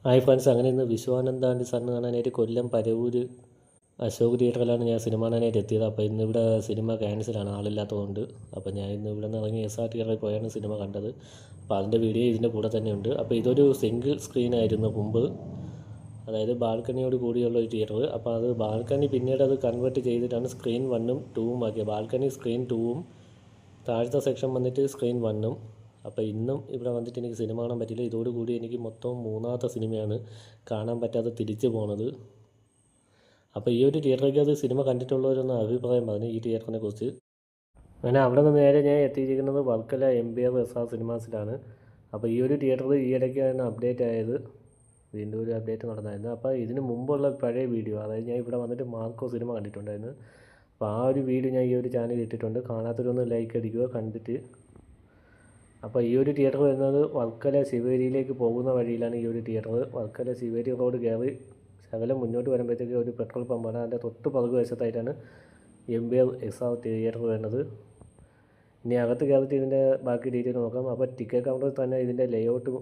Hi friends, അങ്ങനെ ഇന്ന് വിശ്വാനന്ദാണ്ടി സാറിന് കാണാനായിട്ട് കൊല്ലം പരവൂര് അശോക് തിയേറ്ററിലാണ് ഞാൻ സിനിമ കാണാനായിട്ട് എത്തിയത്. അപ്പോൾ ഇന്നിവിടെ സിനിമ ക്യാൻസലാണ്, ആളില്ലാത്തതുകൊണ്ട്. അപ്പോൾ ഞാൻ ഇന്ന് ഇവിടെ നിന്ന് ഇറങ്ങി SR തിയേറ്ററിൽ പോയാണ് സിനിമ കണ്ടത്. അപ്പോൾ അതിൻ്റെ വീഡിയോ ഇതിൻ്റെ കൂടെ തന്നെ ഉണ്ട്. അപ്പോൾ ഇതൊരു സിംഗിൾ സ്ക്രീനായിരുന്നു മുമ്പ്, അതായത് ബാൽക്കണിയോട് കൂടിയുള്ള ഒരു തിയേറ്റർ. അപ്പോൾ അത് ബാൽക്കണി പിന്നീട് അത് കൺവേർട്ട് ചെയ്തിട്ടാണ് സ്ക്രീൻ 1ഉം 2ഉം ആക്കിയത്. ബാൽക്കണി സ്ക്രീൻ 2ഉം താഴത്തെ സെക്ഷൻ വന്നിട്ട് സ്ക്രീൻ 1ഉം. അപ്പോൾ ഇന്നും ഇവിടെ വന്നിട്ട് എനിക്ക് സിനിമ കാണാൻ പറ്റില്ല. ഇതോടുകൂടി എനിക്ക് മൊത്തം മൂന്നാമത്തെ സിനിമയാണ് കാണാൻ പറ്റാതെ തിരിച്ചു പോണത്. അപ്പോൾ ഈ ഒരു തിയേറ്ററിലേക്ക് സിനിമ കണ്ടിട്ടുള്ളവരൊന്ന് അഭിപ്രായം പറഞ്ഞു ഈ തിയേറ്ററിനെ കുറിച്ച്. അങ്ങനെ അവിടെ നിന്ന് നേരെ ഞാൻ എത്തിയിരിക്കുന്നത് വർക്കല MBR SR സിനിമാസിലാണ്. അപ്പോൾ ഈ ഒരു തിയേറ്റർ ഈ ഇടയ്ക്കാണ് അപ്ഡേറ്റ് ആയത്, വീണ്ടും ഒരു അപ്ഡേറ്റ് നടന്നായിരുന്നു. അപ്പോൾ ഇതിന് മുമ്പുള്ള പഴയ വീഡിയോ, അതായത് ഞാൻ ഇവിടെ വന്നിട്ട് മാർക്കോ സിനിമ കണ്ടിട്ടുണ്ടായിരുന്നു. അപ്പോൾ ആ ഒരു വീഡിയോ ഞാൻ ഈ ഒരു ചാനലിൽ ഇട്ടിട്ടുണ്ട്. കാണാത്തവരൊന്ന് ലൈക്ക് അടിക്കുക കണ്ടിട്ട്. അപ്പോൾ ഈ ഒരു തിയേറ്റർ വരുന്നത് വർക്കല ശിവേരിയിലേക്ക് പോകുന്ന വഴിയിലാണ് ഈ ഒരു തിയേറ്റർ. വർക്കല ശിവേരി റോഡ് കയറി ശകലം മുന്നോട്ട് വരുമ്പോഴത്തേക്ക് ഒരു പെട്രോൾ പമ്പാണ്. അതിൻ്റെ തൊട്ട് പകുതി വശത്തായിട്ടാണ് MBR SR തിയേറ്റർ വരുന്നത്. ഇനി അകത്ത് കയറിയിട്ട് ഇതിൻ്റെ ബാക്കി ഡീറ്റെയിൽ നോക്കാം. അപ്പോൾ ടിക്കറ്റ് കൗണ്ടറിൽ തന്നെ ഇതിൻ്റെ ലേഔട്ടും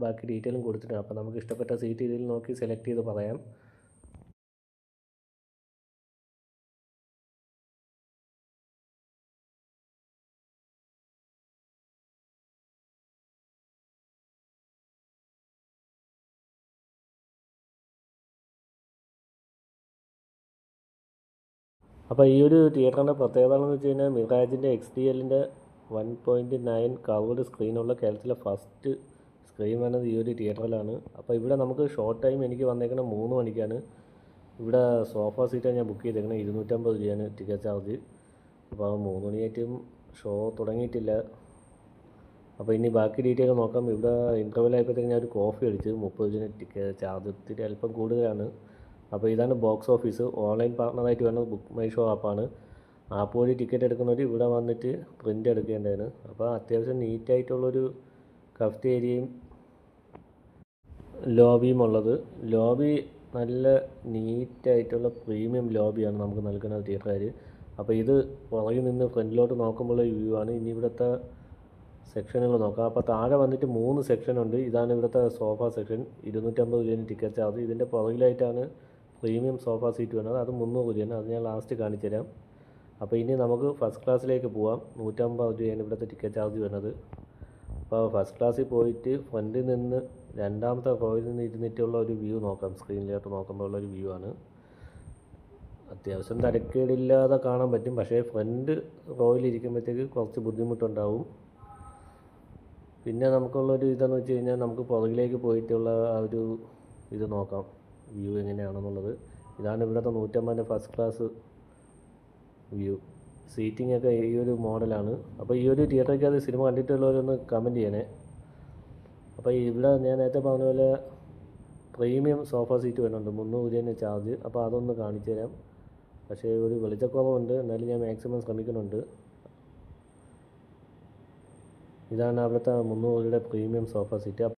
ബാക്കി ഡീറ്റെയിലും കൊടുത്തിട്ടുണ്ട്. അപ്പോൾ നമുക്ക് ഇഷ്ടപ്പെട്ട സീറ്റ് ഇതിൽ നോക്കി സെലക്ട് ചെയ്ത് പറയാം. അപ്പോൾ ഈ ഒരു തിയേറ്ററിൻ്റെ പ്രത്യേകത എന്ന് വെച്ച് കഴിഞ്ഞാൽ മിറാജിൻ്റെ XDLൻ്റെ 1.9 കർവ്ഡ് സ്ക്രീനുള്ള കേരളത്തിലെ ഫസ്റ്റ് സ്ക്രീൻ വരുന്നത് ഈ ഒരു തിയേറ്ററിലാണ്. അപ്പോൾ ഇവിടെ നമുക്ക് ഷോർട്ട് ടൈം എനിക്ക് വന്നേക്കുന്നത് 3 മണിക്കാണ്. ഇവിടെ സോഫ സീറ്റാണ് ഞാൻ ബുക്ക് ചെയ്തേക്കുന്നത്. 250 രൂപയാണ് ടിക്കറ്റ് ചാർജ്. അപ്പോൾ 3 മണിയായിട്ടും ഷോ തുടങ്ങിയിട്ടില്ല. അപ്പോൾ ഇനി ബാക്കി ഡീറ്റെയിൽ നോക്കാം. ഇവിടെ ഇൻ്റർവെൽ ആയപ്പോഴത്തേക്ക് ഞാൻ ഒരു കോഫി അടിച്ച് 30 രൂപ ടിക്കറ്റ് ചാർജ്, ഇത്തിരി അല്പം കൂടുതലാണ്. അപ്പോൾ ഇതാണ് ബോക്സ് ഓഫീസ്. ഓൺലൈൻ പാർട്ണറായിട്ട് വരുന്നത് ബുക്ക് മൈ ഷോ ആപ്പാണ്. ആപ്പ് വഴി ടിക്കറ്റ് എടുക്കുന്നവർ ഇവിടെ വന്നിട്ട് പ്രിൻ്റ് എടുക്കേണ്ടതാണ്. അപ്പോൾ അത്യാവശ്യം നീറ്റായിട്ടുള്ളൊരു കഫ്റ്റേരിയയും ലോബിയും ഉള്ളത്. ലോബി നല്ല നീറ്റായിട്ടുള്ള പ്രീമിയം ലോബിയാണ് നമുക്ക് നൽകുന്നത് തിയേറ്ററുകാർ. അപ്പോൾ ഇത് പുറകിൽ നിന്ന് ഫ്രണ്ടിലോട്ട് നോക്കുമ്പോഴുള്ള വ്യൂ ആണ്. ഇനി ഇവിടുത്തെ സെക്ഷനുകൾ നോക്കാം. അപ്പോൾ താഴെ വന്നിട്ട് 3 സെക്ഷനുണ്ട്. ഇതാണ് ഇവിടുത്തെ സോഫ സെക്ഷൻ. 250 രൂപയാണ് ടിക്കറ്റ് ചാർജ്. ഇതിൻ്റെ പുറകിലായിട്ടാണ് പ്രീമിയം സോഫ സീറ്റ് വേണത്. അത് 300 രൂപയാണ്. അത് ഞാൻ ലാസ്റ്റ് കാണിച്ചു തരാം. അപ്പോൾ ഇനി നമുക്ക് ഫസ്റ്റ് ക്ലാസ്സിലേക്ക് പോവാം. 150 രൂപയാണ് ഇവിടുത്തെ ടിക്കറ്റ് ചാർജ് വരുന്നത്. അപ്പോൾ ഫസ്റ്റ് ക്ലാസ്സിൽ പോയിട്ട് ഫ്രണ്ടിൽ നിന്ന് രണ്ടാമത്തെ റോയിൽ നിന്ന് ഇരുന്നിട്ടുള്ള ഒരു വ്യൂ നോക്കാം. സ്ക്രീനിലോട്ട് നോക്കുമ്പോൾ ഉള്ളൊരു വ്യൂ ആണ്. അത്യാവശ്യം തരക്കേടില്ലാതെ കാണാൻ പറ്റും. പക്ഷേ ഫ്രണ്ട് റോയിൽ ഇരിക്കുമ്പോഴത്തേക്ക് കുറച്ച് ബുദ്ധിമുട്ടുണ്ടാവും. പിന്നെ നമുക്കുള്ളൊരു ഇതെന്ന് വെച്ച് കഴിഞ്ഞാൽ നമുക്ക് പുറകിലേക്ക് പോയിട്ടുള്ള ആ ഒരു ഇത് നോക്കാം, വ്യൂ എങ്ങനെയാണെന്നുള്ളത്. ഇതാണ് ഇവിടുത്തെ 150 ഫസ്റ്റ് ക്ലാസ് വ്യൂ. സീറ്റിംഗ് ഒക്കെ ഈ ഒരു മോഡലാണ്. അപ്പോൾ ഈ ഒരു തിയേറ്ററിലേക്ക് അത് സിനിമ കണ്ടിട്ടുള്ളവരൊന്ന് കമൻറ്റ് ചെയ്യണേ. അപ്പോൾ ഇവിടെ ഞാൻ നേരത്തെ പറഞ്ഞ പോലെ പ്രീമിയം സോഫ സീറ്റ് വരുന്നുണ്ട്. 300 രൂപയാണ് ചാർജ്. അപ്പോൾ അതൊന്ന് കാണിച്ചു തരാം. പക്ഷേ ഒരു വെളിച്ചക്കുറവുണ്ട്, എന്നാലും ഞാൻ മാക്സിമം ശ്രമിക്കുന്നുണ്ട്. ഇതാണ് അവിടുത്തെ 300 രൂപയുടെ പ്രീമിയം സോഫ സീറ്റ്.